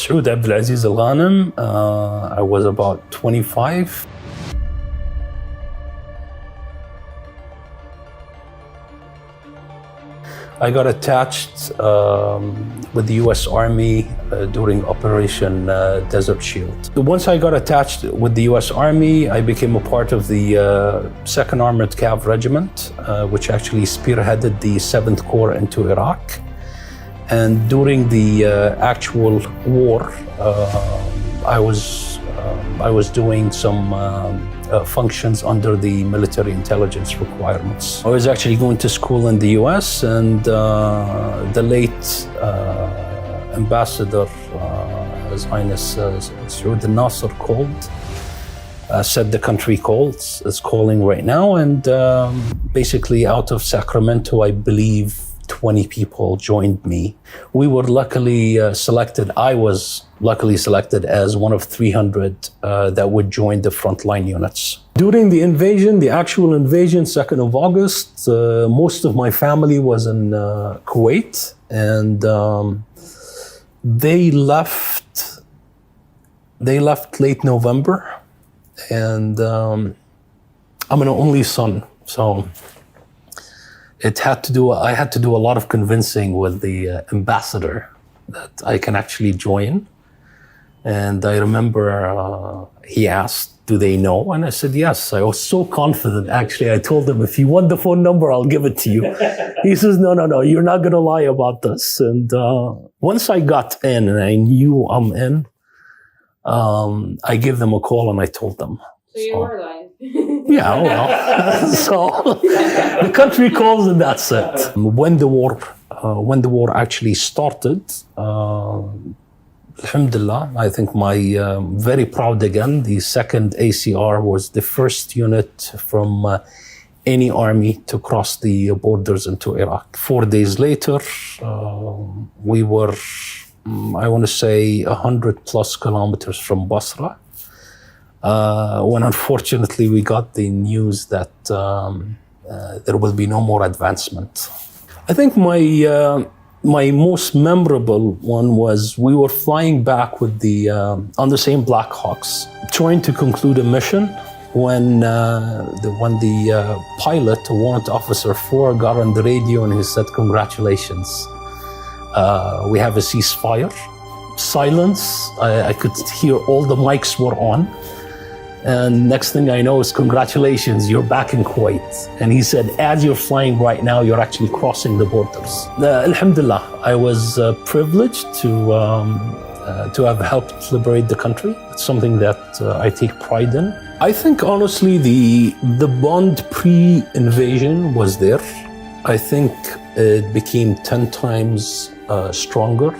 سعود الغانم. I was about 25. I got attached with the U.S. Army during Operation Desert Shield. Once I got attached with the U.S. Army, I became a part of the 2nd Armored Cav Regiment, which actually spearheaded the 7th Corps into Iraq. And during the actual war, I was doing some functions under the military intelligence requirements. I was actually going to school in the US, and the late ambassador, His Highness Saud Al-Nasser called, said the country is calling right now, and basically out of Sacramento, I believe 20 people joined me. We were luckily selected. I was luckily selected as one of 300 that would join the frontline units. During the invasion, the actual invasion, 2nd of August, most of my family was in Kuwait, and they left late November, and I'm an only son, so I had to do a lot of convincing with the ambassador that I can actually join. And I remember he asked, do they know? And I said, yes. I was so confident, actually. I told him, if you want the phone number, I'll give it to you. He says, no, you're not going to lie about this. And once I got in and I knew I'm in, I gave them a call and I told them. So you were lying. Yeah, well, so the country calls and that's it. When the war actually started, alhamdulillah, I think very proud again, the 2nd ACR was the first unit from any army to cross the borders into Iraq. 4 days later, we were, I want to say, 100 plus kilometers from Basra. When unfortunately we got the news that there will be no more advancement. I think my most memorable one was we were flying back with on the same Black Hawks, trying to conclude a mission when the pilot, Warrant Officer 4, got on the radio and he said, congratulations, we have a ceasefire. Silence, I could hear all the mics were on. And next thing I know is, congratulations, you're back in Kuwait. And he said, as you're flying right now, you're actually crossing the borders. Alhamdulillah, I was privileged to have helped liberate the country. It's something that I take pride in. I think, honestly, the bond pre-invasion was there. I think it became 10 times stronger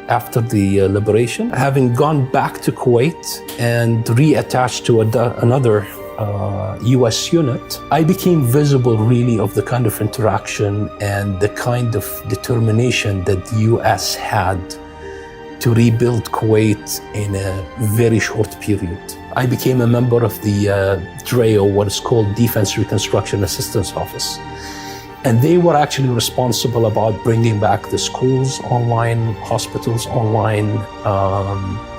after the liberation. Having gone back to Kuwait and reattached to another US unit, I became visible really of the kind of interaction and the kind of determination that the US had to rebuild Kuwait in a very short period. I became a member of the DREO, what is called Defense Reconstruction Assistance Office. And they were actually responsible about bringing back the schools online, hospitals online,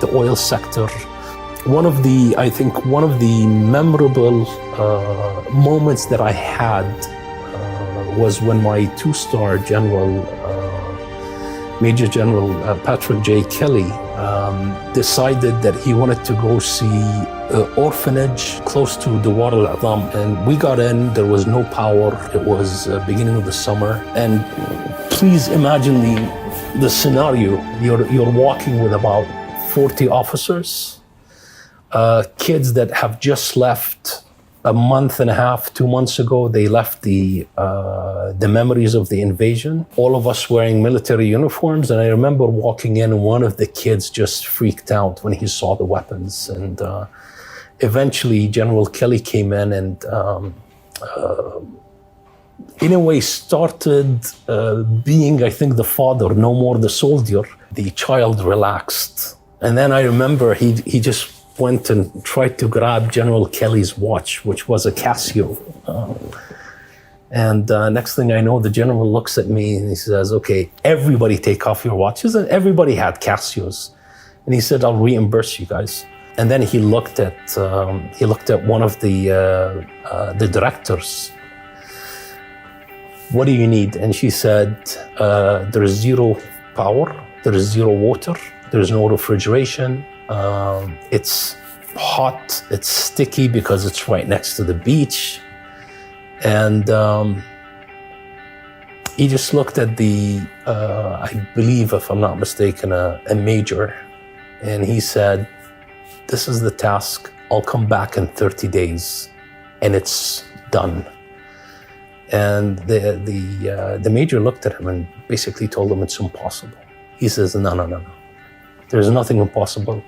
the oil sector. One of the memorable moments that I had was when my 2-star general, Major General Patrick J. Kelly, decided that he wanted to go see an orphanage close to Dawar al-Adham. And we got in, there was no power. It was beginning of the summer. And please imagine the scenario. You're walking with about 40 officers, kids that have just left a month and a half, 2 months ago. They left the memories of the invasion. All of us wearing military uniforms. And I remember walking in and one of the kids just freaked out when he saw the weapons. And eventually General Kelly came in and in a way started being, I think, the father, no more the soldier. The child relaxed. And then I remember he just went and tried to grab General Kelly's watch, which was a Casio. And next thing I know, the general looks at me and he says, okay, everybody take off your watches. And everybody had Casios. And he said, I'll reimburse you guys. And then he looked at one of the directors. What do you need? And she said, there is zero power, there is zero water, there's no refrigeration. It's hot, it's sticky because it's right next to the beach. And he just looked at I believe, if I'm not mistaken, a major. And he said, this is the task. I'll come back in 30 days and it's done. And the major looked at him and basically told him it's impossible. He says, no. There's nothing impossible.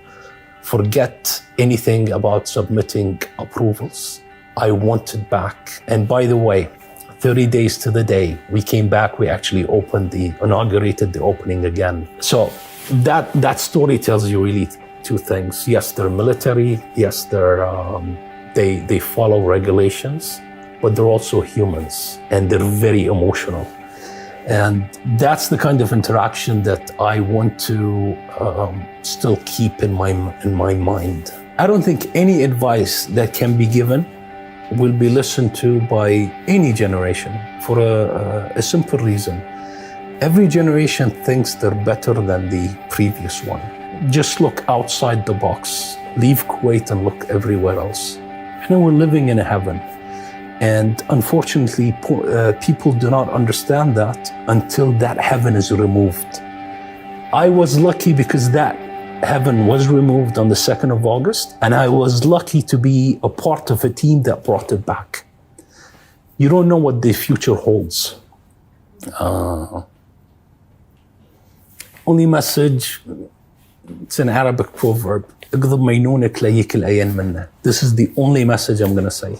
Forget anything about submitting approvals. I want it back. And by the way, 30 days to the day, we came back, we actually inaugurated the opening again. So that story tells you really two things. Yes, they're military. Yes, they follow regulations, but they're also humans and they're very emotional. And that's the kind of interaction that I want to still keep in my mind. I don't think any advice that can be given will be listened to by any generation for a simple reason. Every generation thinks they're better than the previous one. Just look outside the box, leave Kuwait and look everywhere else. We're living in a heaven. And unfortunately, people do not understand that until that heaven is removed. I was lucky because that heaven was removed on the 2nd of August, and I was lucky to be a part of a team that brought it back. You don't know what the future holds. Only message, it's an Arabic proverb. This is the only message I'm going to say.